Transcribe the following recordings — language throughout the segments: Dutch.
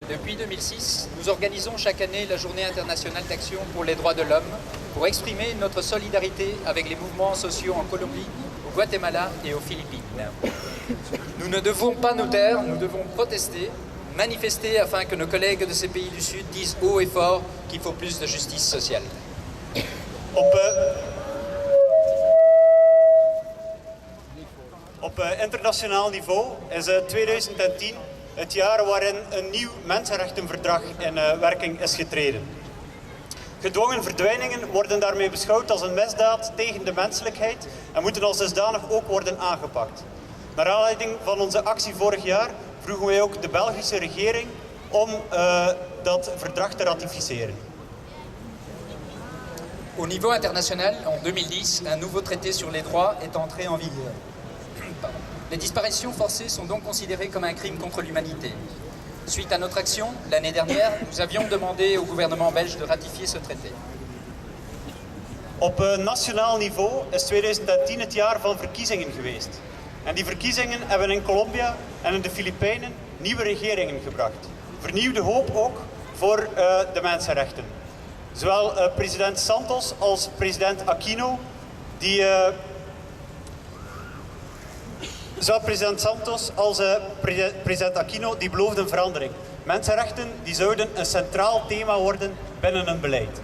Depuis 2006, nous organisons chaque année la Journée internationale d'action pour les droits de l'homme pour exprimer notre solidarité avec les mouvements sociaux en Colombie, au Guatemala et aux Philippines. Nous ne devons pas nous taire, nous devons protester, manifester afin que nos collègues de ces pays du Sud disent haut et fort qu'il faut plus de justice sociale. Op internationaal niveau is 2010 het jaar waarin een nieuw mensenrechtenverdrag in werking is getreden. Gedwongen verdwijningen worden daarmee beschouwd als een misdaad tegen de menselijkheid en moeten als dusdanig ook worden aangepakt. Naar aanleiding van onze actie vorig jaar vroegen wij ook de Belgische regering om dat verdrag te ratificeren. Au niveau international, en 2010, un nouveau traité sur les droits est entré en vigueur. Les disparitions forcées sont donc considérées comme un crime contre l'humanité. Suite à notre action, l'année dernière, nous avions demandé au gouvernement belge de ratifier ce traité. Op nationaal niveau is 2010 het jaar van verkiezingen geweest. En die verkiezingen hebben in Colombia en in de Filipijnen nieuwe regeringen gebracht. Vernieuwde hoop ook voor de mensenrechten. Zowel president Santos als president Aquino, die beloofden verandering. Mensenrechten die zouden een centraal thema worden binnen hun beleid.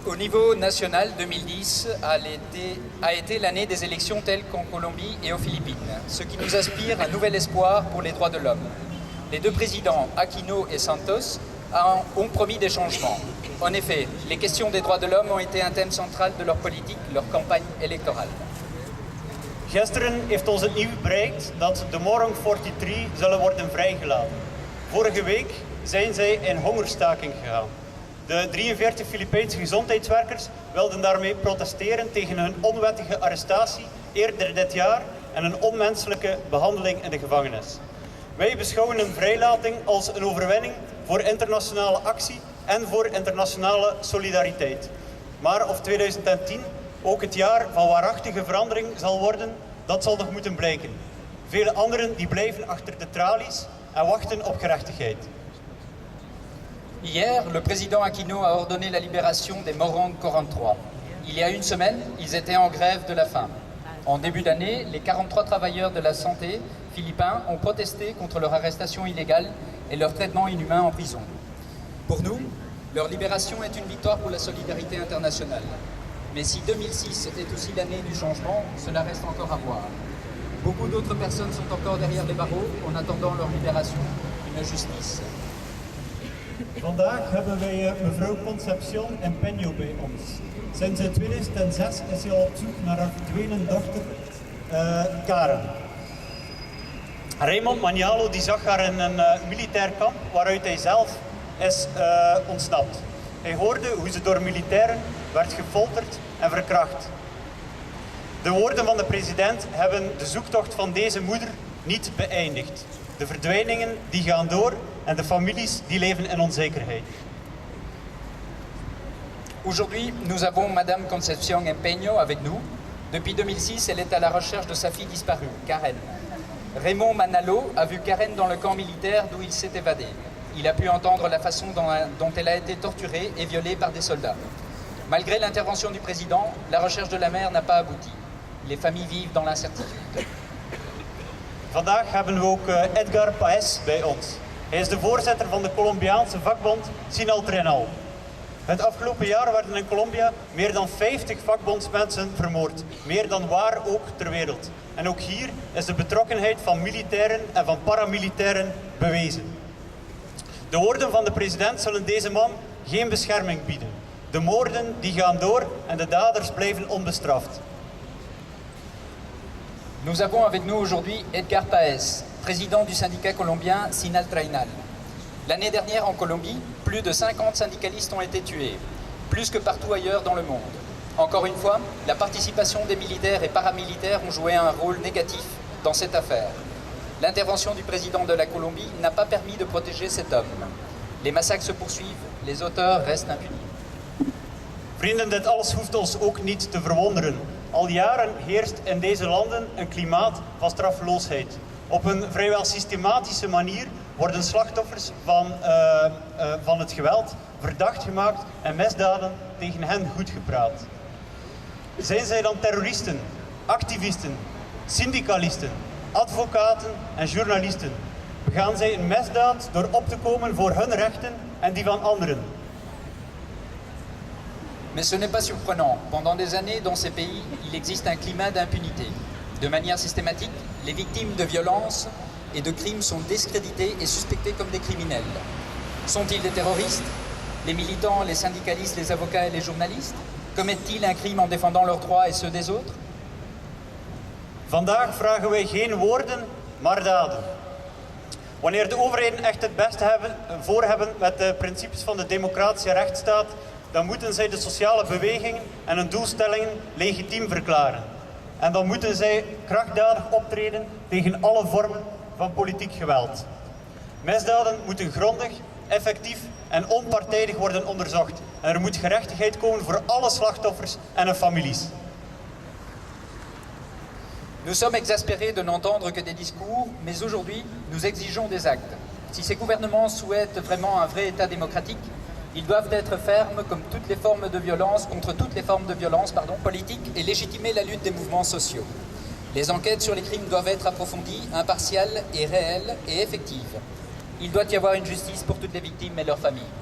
Au niveau national, 2010 a été l'année des élections telles qu'en Colombie et aux Philippines, ce qui nous inspire un nouvel espoir pour les droits de l'homme. Les deux présidents, Aquino et Santos, ont promis des changements. En effet, les questions des droits de l'homme ont été un thème central de leur politique, leur campagne électorale. Gisteren heeft ons het nieuws bereikt dat de Morong 43 zullen worden vrijgelaten. Vorige week zijn zij in hongerstaking gegaan. De 43 Filipijnse gezondheidswerkers wilden daarmee protesteren tegen hun onwettige arrestatie eerder dit jaar en een onmenselijke behandeling in de gevangenis. Wij beschouwen hun vrijlating als een overwinning voor internationale actie en voor internationale solidariteit. Maar of 2010 ook het jaar van waarachtige verandering zal worden, dat zal nog moeten blijken. Vele anderen die blijven achter de tralies en wachten op gerechtigheid. Hier, le président Aquino a ordonné la libération des Morong 43. Il y a une semaine, ils étaient en grève de la faim. En début d'année, les 43 travailleurs de la santé philippins ont protesté contre leur arrestation illégale et leur traitement inhumain en prison. Pour nous, leur libération est une victoire pour la solidarité internationale. Mais si 2006 est aussi l'année du changement, cela reste encore à voir. Beaucoup d'autres personnes sont encore derrière les barreaux en attendant leur libération, une justice. Vandaag hebben wij mevrouw Concepción Empeño bij ons. Sinds 2006 is ze al op zoek naar haar verdwenen dochter Karen. Raymond Manialo die zag haar in een militair kamp waaruit hij zelf is ontsnapt. Hij hoorde hoe ze door militairen werd gefolterd en verkracht. De woorden van de president hebben de zoektocht van deze moeder niet beëindigd. De verdwijningen die gaan door en de families die leven in onzekerheid. Aujourd'hui, nous avons Madame Concepción Empeño avec nous. Depuis 2006, elle est à la recherche de sa fille disparue, Karen. Raymond Manalo a vu Karen dans le camp militaire d'où il s'est évadé. Il a pu entendre la façon dont elle a été torturée et violée par des soldats. Malgré l'intervention du président, la recherche de la mère n'a pas abouti. Les familles vivent dans l'incertitude. Vandaag hebben we ook Edgar Paez bij ons. Hij is de voorzitter van de Colombiaanse vakbond Sinaltrenal. Het afgelopen jaar werden in Colombia meer dan 50 vakbondsmensen vermoord. Meer dan waar ook ter wereld. En ook hier is de betrokkenheid van militairen en van paramilitairen bewezen. De woorden van de president zullen deze man geen bescherming bieden. De moorden die gaan door en de daders blijven onbestraft. Nous avons avec nous aujourd'hui Edgar Paez, président du syndicat colombien Sinaltrainal. L'année dernière en Colombie, plus de 50 syndicalistes ont été tués, plus que partout ailleurs dans le monde. Encore une fois, la participation des militaires et paramilitaires ont joué un rôle négatif dans cette affaire. L'intervention du président de la Colombie n'a pas permis de protéger cet homme. Les massacres se poursuivent, les auteurs restent impunis. Vrienden, dit alles hoeft ons ook niet te verwonderen. Al jaren heerst in deze landen een klimaat van straffeloosheid. Op een vrijwel systematische manier worden slachtoffers van het geweld verdacht gemaakt en misdaden tegen hen goedgepraat. Zijn zij dan terroristen, activisten, syndicalisten, advocaten en journalisten, begaan zij een misdaad door op te komen voor hun rechten en die van anderen. Mais ce n'est pas surprenant. Pendant des années, dans ces pays, il existe un climat d'impunité. De manière systématique, les victimes de violences et de crimes sont discrédités et suspectés comme des criminels. Sont-ils des terroristes? Les militants, les syndicalistes, les avocats et les journalistes? Commettent-ils un crime en défendant leurs droits et ceux des autres? Vandaag vragen wij geen woorden, maar daden. Wanneer de overheden echt het beste voor hebben met de principes van de democratische rechtsstaat, dan moeten zij de sociale bewegingen en hun doelstellingen legitiem verklaren. En dan moeten zij krachtdadig optreden tegen alle vormen van politiek geweld. Misdaden moeten grondig, effectief en onpartijdig worden onderzocht. En er moet gerechtigheid komen voor alle slachtoffers en hun families. Nous sommes exaspérés de n'entendre que des discours, mais aujourd'hui, nous exigeons des actes. Si ces gouvernements souhaitent vraiment un vrai État démocratique, ils doivent être fermes comme toutes les formes de violence, contre toutes les formes de violence politique et légitimer la lutte des mouvements sociaux. Les enquêtes sur les crimes doivent être approfondies, impartiales et réelles et effectives. Il doit y avoir une justice pour toutes les victimes et leurs familles.